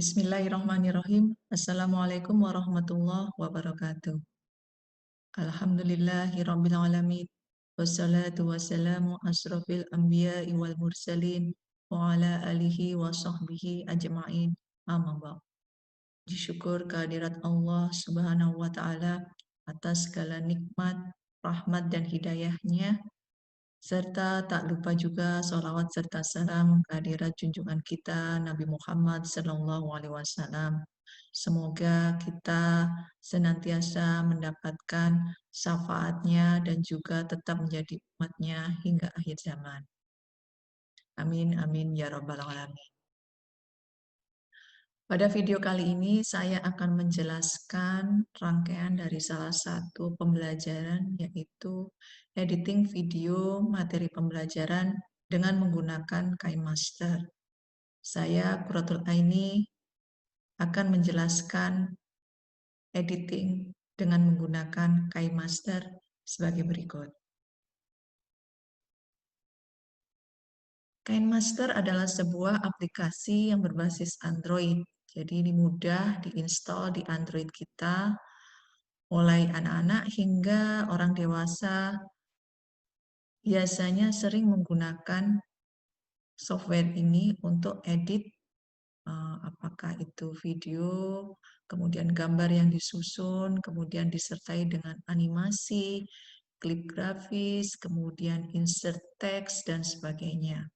Bismillahirrahmanirrahim. Assalamualaikum warahmatullahi wabarakatuh. Alhamdulillahirabbil alamin. Wassalatu wassalamu asrofil anbiya'i wal mursalin wa ala alihi wa sahbihi ajma'in. Amma ba'd. Puji syukur kehadirat Allah Subhanahu wa taala atas segala nikmat, rahmat dan hidayahnya, serta tak lupa juga sholawat serta salam kehadirat junjungan kita Nabi Muhammad Sallallahu Alaihi Wasallam. Semoga kita senantiasa mendapatkan syafaatnya dan juga tetap menjadi umatnya hingga akhir zaman. Amin, amin, ya rabbal alamin. Pada video kali ini saya akan menjelaskan rangkaian dari salah satu pembelajaran, yaitu editing video materi pembelajaran dengan menggunakan KineMaster. Saya, Quratul Aini, akan menjelaskan editing dengan menggunakan KineMaster sebagai berikut. KineMaster adalah sebuah aplikasi yang berbasis Android. Jadi ini mudah diinstal di Android kita, mulai anak-anak hingga orang dewasa biasanya sering menggunakan software ini untuk edit apakah itu video, kemudian gambar yang disusun, kemudian disertai dengan animasi, klip grafis, kemudian insert text, dan sebagainya.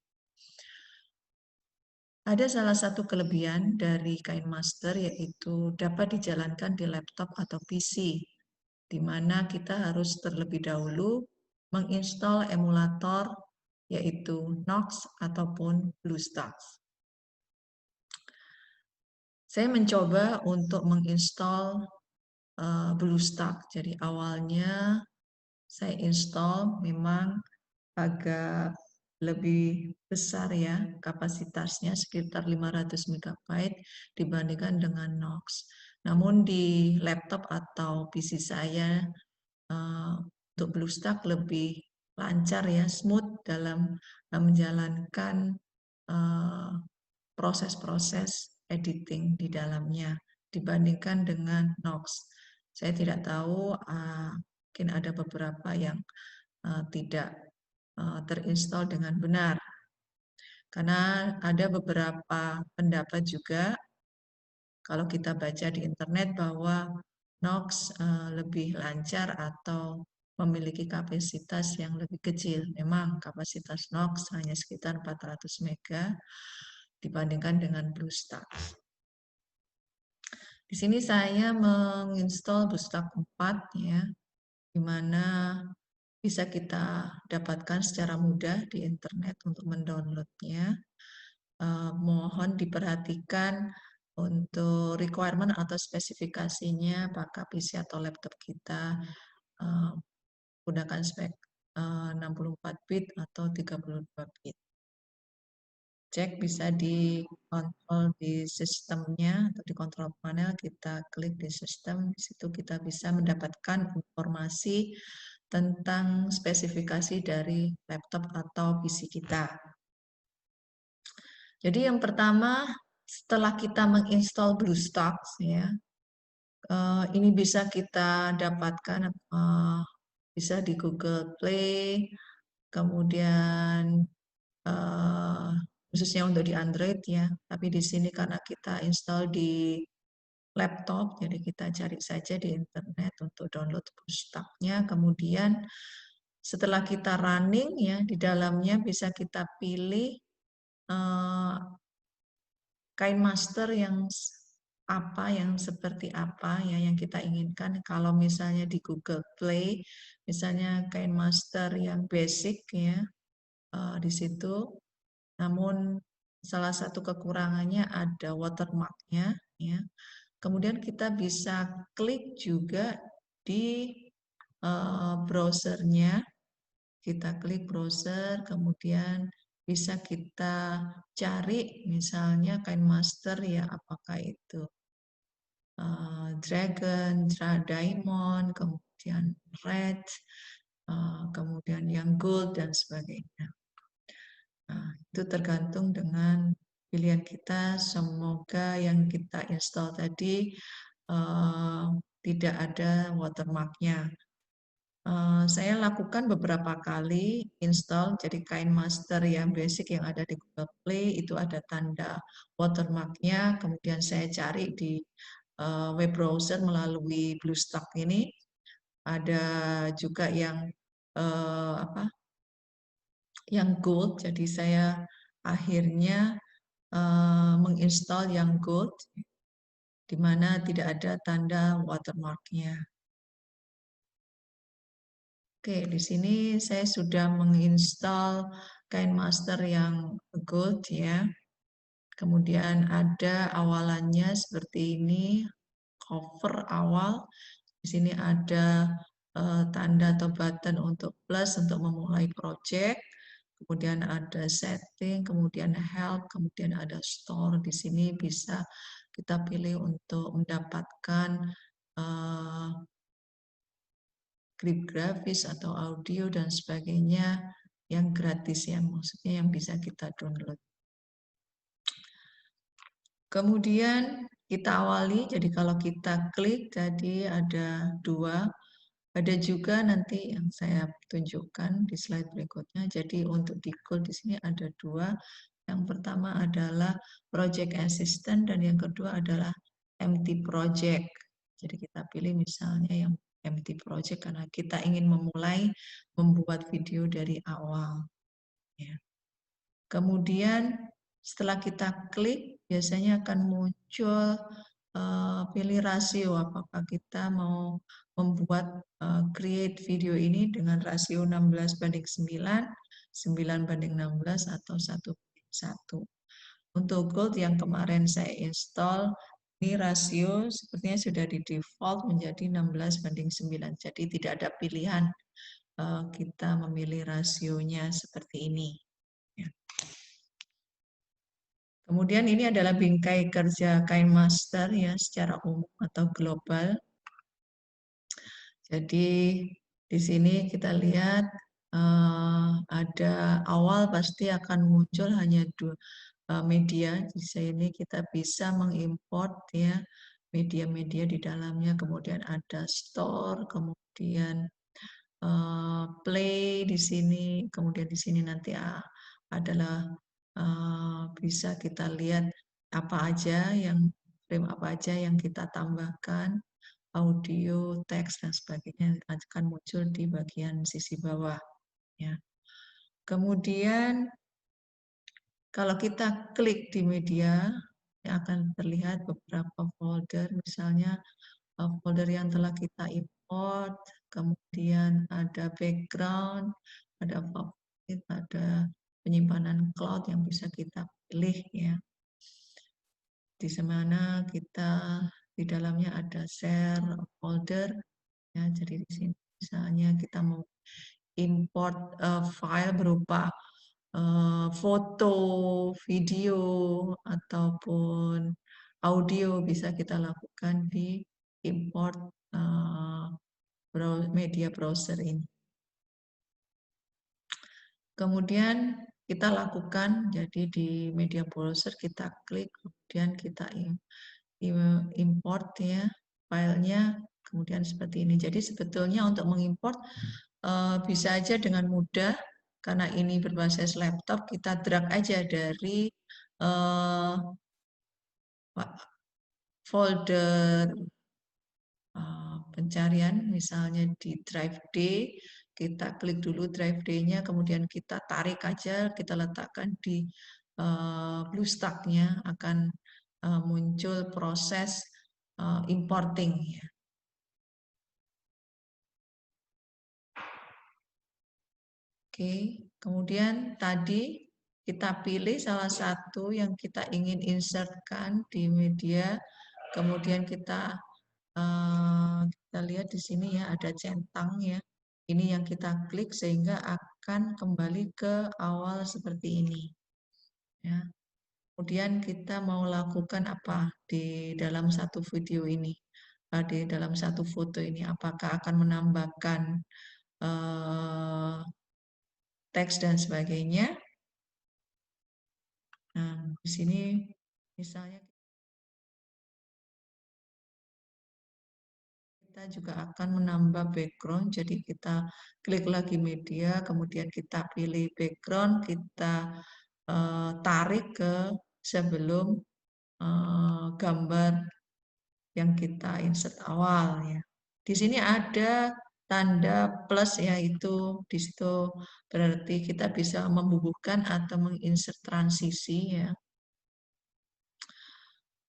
Ada salah satu kelebihan dari KineMaster, yaitu dapat dijalankan di laptop atau PC, di mana kita harus terlebih dahulu menginstal emulator, yaitu Knox ataupun BlueStacks. Saya mencoba untuk menginstal BlueStacks. Jadi awalnya saya install memang agak lebih besar ya, kapasitasnya sekitar 500 MB dibandingkan dengan Knox. Namun di laptop atau PC saya untuk BlueStack lebih lancar ya, smooth dalam menjalankan proses-proses editing di dalamnya dibandingkan dengan Knox. Saya tidak tahu, mungkin ada beberapa yang tidak terinstall dengan benar. Karena ada beberapa pendapat juga, kalau kita baca di internet, bahwa Knox lebih lancar atau memiliki kapasitas yang lebih kecil. Memang kapasitas Knox hanya sekitar 400 MB dibandingkan dengan BlueStacks. Di sini saya menginstal BlueStacks 4 ya, di mana bisa kita dapatkan secara mudah di internet untuk mendownloadnya. Mohon diperhatikan untuk requirement atau spesifikasinya, apakah PC atau laptop kita gunakan spek 64 bit atau 32 bit. Cek bisa dikontrol di sistemnya atau di kontrol panel, kita klik di sistem, di situ kita bisa mendapatkan informasi tentang spesifikasi dari laptop atau PC kita. Jadi yang pertama, setelah kita menginstal BlueStacks ya, ini bisa kita dapatkan bisa di Google Play, kemudian khususnya untuk di Android ya, tapi di sini karena kita install di laptop, jadi kita cari saja di internet untuk download BlueStacks-nya. Kemudian setelah kita running ya, di dalamnya bisa kita pilih KineMaster yang apa, yang seperti apa ya yang kita inginkan. Kalau misalnya di Google Play, misalnya KineMaster yang basic ya, di situ. Namun salah satu kekurangannya ada watermark-nya ya. Kemudian kita bisa klik juga di browsernya. Kita klik browser, kemudian bisa kita cari misalnya KineMaster ya, apakah itu Dragon, Diamond, kemudian Red, kemudian yang Gold dan sebagainya. Nah, itu tergantung dengan pilihan kita. Semoga yang kita install tadi tidak ada watermark-nya. Saya lakukan beberapa kali install, jadi KineMaster yang basic yang ada di Google Play itu ada tanda watermark-nya, kemudian saya cari di web browser melalui BlueStack ini, ada juga yang yang gold, jadi saya akhirnya menginstal yang gold, di mana tidak ada tanda watermark-nya. Oke, di sini saya sudah menginstal KineMaster yang gold ya. Kemudian ada awalannya seperti ini, cover awal. Di sini ada tanda atau button untuk plus untuk memulai project. Kemudian ada setting, kemudian help, kemudian ada store. Di sini bisa kita pilih untuk mendapatkan klip grafis atau audio dan sebagainya yang gratis ya, maksudnya yang bisa kita download. Kemudian kita awali, jadi kalau kita klik tadi ada 2, ada juga nanti yang saya tunjukkan di slide berikutnya. Jadi untuk di gold di sini ada 2. Yang pertama adalah project assistant dan yang kedua adalah empty project. Jadi kita pilih misalnya yang empty project karena kita ingin memulai membuat video dari awal. Ya. Kemudian setelah kita klik, biasanya akan muncul pilih rasio, apakah kita mau membuat create video ini dengan rasio 16:9, 9:16, atau 1:1. Untuk gold yang kemarin saya install, ini rasio sepertinya sudah di default menjadi 16:9, jadi tidak ada pilihan kita memilih rasionya seperti ini. Ya. Kemudian ini adalah bingkai kerja KineMaster ya secara umum atau global. Jadi di sini kita lihat ada awal pasti akan muncul hanya 2 media. Di sini kita bisa mengimport ya media-media di dalamnya. Kemudian ada store, kemudian play di sini, kemudian di sini nanti adalah bisa kita lihat apa aja yang frame apa aja yang kita tambahkan, audio, teks dan sebagainya akan muncul di bagian sisi bawah ya. Kemudian kalau kita klik di media akan terlihat beberapa folder, misalnya folder yang telah kita import, kemudian ada background, ada favorit, ada penyimpanan cloud yang bisa kita pilih ya. Di mana kita di dalamnya ada share folder ya. Jadi di sini misalnya kita mau import file berupa foto, video ataupun audio bisa kita lakukan di import media browser ini. Kemudian kita lakukan, jadi di media browser kita klik, kemudian kita import ya filenya, kemudian seperti ini. Jadi sebetulnya untuk mengimport bisa aja dengan mudah, karena ini berbasis laptop, kita drag aja dari folder pencarian, misalnya di drive D, kita klik dulu drive D-nya, kemudian kita tarik aja, kita letakkan di BlueStack-nya, akan muncul proses importing. Ya. Oke, kemudian tadi kita pilih salah satu yang kita ingin insertkan di media, kemudian kita lihat di sini ya ada centang ya. Ini yang kita klik sehingga akan kembali ke awal seperti ini. Ya. Kemudian kita mau lakukan apa di dalam satu video ini, di dalam satu foto ini, apakah akan menambahkan teks dan sebagainya. Nah, Di sini misalnya kita juga akan menambah background, jadi kita klik lagi media, kemudian kita pilih background, kita tarik ke sebelum gambar yang kita insert awal ya. Di sini ada tanda plus ya, itu di situ berarti kita bisa membubuhkan atau menginsert transisi ya.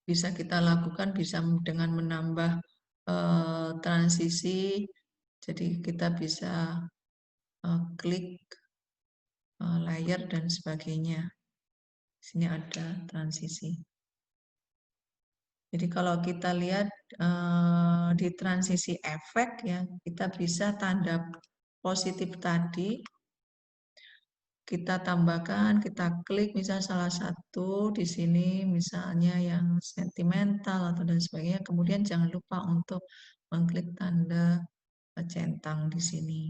Bisa kita lakukan bisa dengan menambah transisi. Jadi kita bisa klik layer dan sebagainya. Di sini ada transisi. Jadi kalau kita lihat di transisi efek ya, kita bisa tanda positif tadi, kita tambahkan, kita klik misal salah satu di sini misalnya yang sentimental atau dan sebagainya. Kemudian jangan lupa untuk mengklik tanda centang di sini.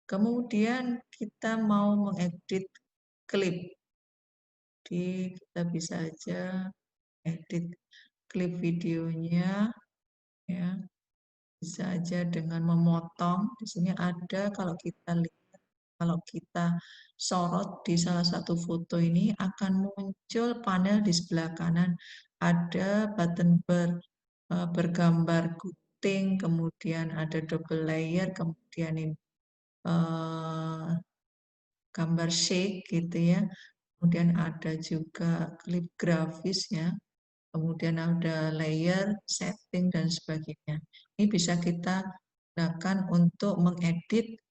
Kemudian kita mau mengedit klip. Jadi kita bisa aja edit klip videonya ya. Bisa aja dengan memotong. Di sini ada kalau kita lihat, kalau kita sorot di salah satu foto ini akan muncul panel di sebelah kanan. Ada button bergambar gunting, kemudian ada double layer, kemudian ini gambar shake gitu ya. Kemudian ada juga klip grafis ya. Kemudian ada layer, setting, dan sebagainya. Ini bisa kita gunakan untuk mengedit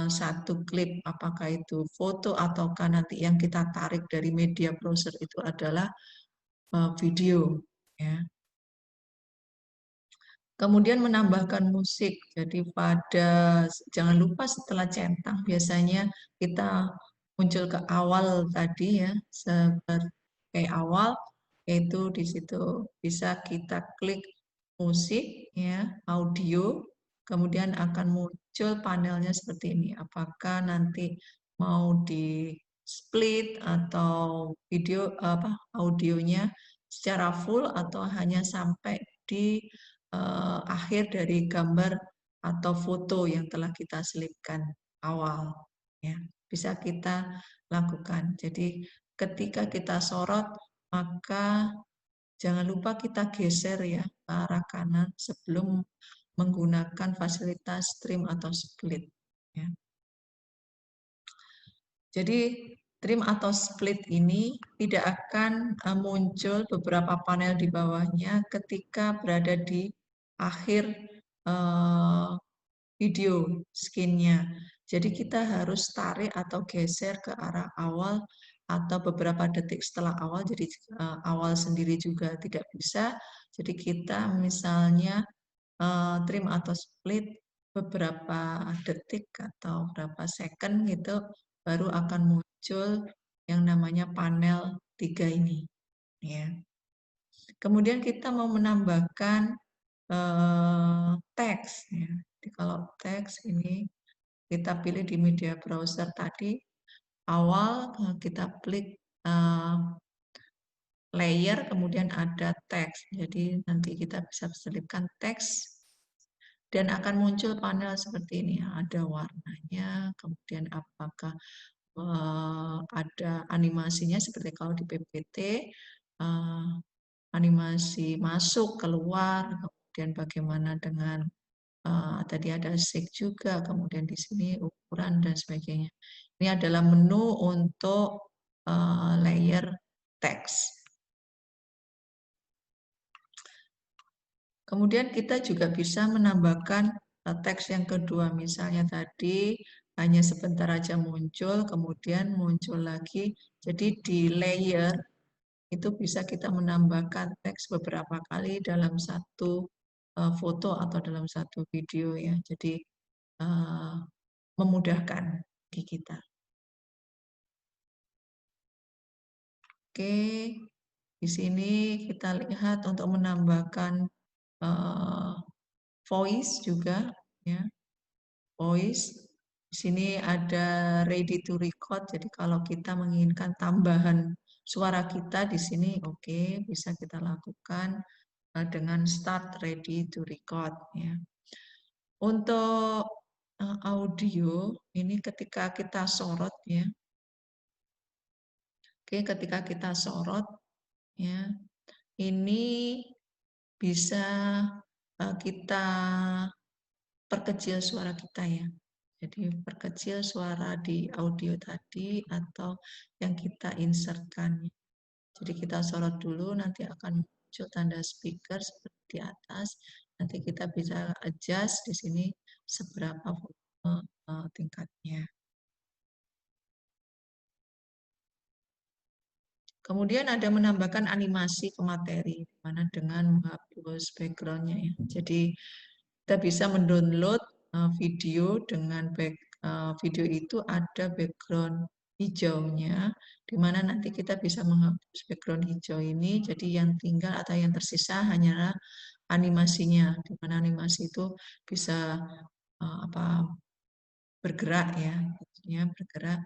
satu klip, apakah itu foto ataukah nanti yang kita tarik dari media browser itu adalah video. Ya. Kemudian menambahkan musik. Jadi jangan lupa setelah centang biasanya kita muncul ke awal tadi ya, sebagai awal, yaitu di situ bisa kita klik musik ya, audio, kemudian akan muncul panelnya seperti ini. Apakah nanti mau di split atau video audionya secara full atau hanya sampai di akhir dari gambar atau foto yang telah kita selipkan awal ya, bisa kita lakukan. Jadi ketika kita sorot maka jangan lupa kita geser ya ke arah kanan sebelum menggunakan fasilitas trim atau split ya. Jadi trim atau split ini tidak akan muncul beberapa panel di bawahnya ketika berada di akhir video skinnya. Jadi kita harus tarik atau geser ke arah awal atau beberapa detik setelah awal. Jadi awal sendiri juga tidak bisa. Jadi kita misalnya trim atau split beberapa detik atau berapa second gitu baru akan muncul yang namanya panel 3 ini ya. Kemudian kita mau menambahkan teks ya. Jadi kalau teks ini kita pilih di media browser tadi awal kita klik layer kemudian ada teks. Jadi nanti kita bisa selipkan teks dan akan muncul panel seperti ini. Ada warnanya, kemudian apakah ada animasinya seperti kalau di PPT, animasi masuk, keluar, kemudian bagaimana dengan tadi ada shake juga, kemudian di sini ukuran dan sebagainya. Ini adalah menu untuk layer teks. Kemudian kita juga bisa menambahkan teks yang kedua, misalnya tadi hanya sebentar aja muncul, kemudian muncul lagi. Jadi di layer itu bisa kita menambahkan teks beberapa kali dalam satu foto atau dalam satu video ya. Jadi memudahkan bagi kita. Oke, di sini kita lihat untuk menambahkan voice juga ya, voice. Di sini ada ready to record, jadi kalau kita menginginkan tambahan suara kita di sini, oke, bisa kita lakukan dengan start ready to record. Ya. Untuk audio, ini ketika kita sorot, ya. Oke, ketika kita sorot, ya, ini bisa kita perkecil suara kita ya. Jadi perkecil suara di audio tadi atau yang kita insertkan. Jadi kita sorot dulu, nanti akan muncul tanda speaker seperti di atas. Nanti kita bisa adjust di sini seberapa volume tingkatnya. Kemudian ada menambahkan animasi ke materi, mana dengan menghapus backgroundnya ya. Jadi kita bisa mendownload video dengan video itu ada background hijaunya, di mana nanti kita bisa menghapus background hijau ini, jadi yang tinggal atau yang tersisa hanyalah animasinya, di mana animasi itu bisa bergerak ya, bergerak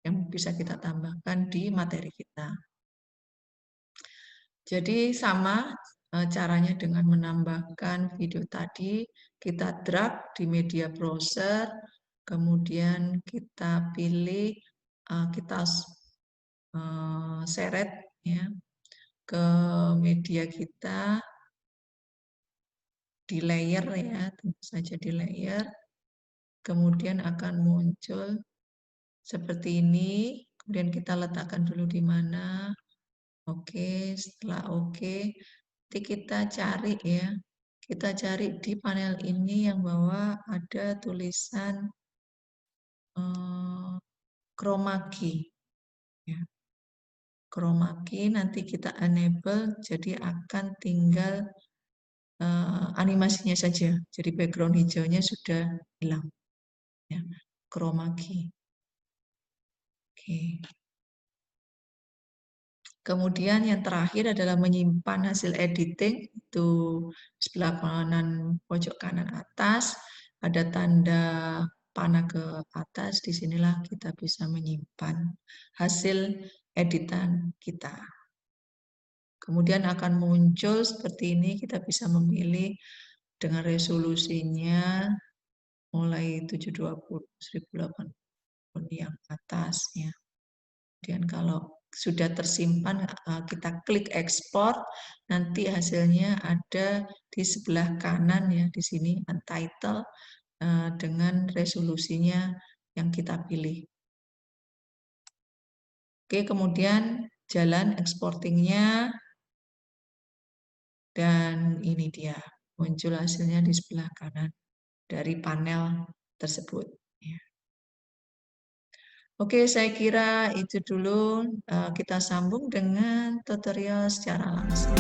yang bisa kita tambahkan di materi kita. Jadi sama caranya dengan menambahkan video tadi, kita drag di media browser, kemudian kita pilih, kita seret ya ke media kita di layer ya, tentu saja di layer, kemudian akan muncul seperti ini, kemudian kita letakkan dulu di mana. Oke, setelah oke, nanti kita cari ya. Kita cari di panel ini yang bawah ada tulisan chroma key. Ya. Chroma key nanti kita enable, jadi akan tinggal animasinya saja. Jadi background hijaunya sudah hilang. Ya. Chroma key. Oke. Kemudian yang terakhir adalah menyimpan hasil editing, itu sebelah kanan pojok kanan atas, ada tanda panah ke atas, disinilah kita bisa menyimpan hasil editan kita. Kemudian akan muncul seperti ini, kita bisa memilih dengan resolusinya mulai 720, 1080 yang atas ya. Kemudian kalau sudah tersimpan, kita klik ekspor, nanti hasilnya ada di sebelah kanan ya, di sini untitled dengan resolusinya yang kita pilih. Oke, kemudian jalan exportingnya, dan ini dia muncul hasilnya di sebelah kanan dari panel tersebut. Oke, saya kira itu dulu. Kita sambung dengan tutorial secara langsung.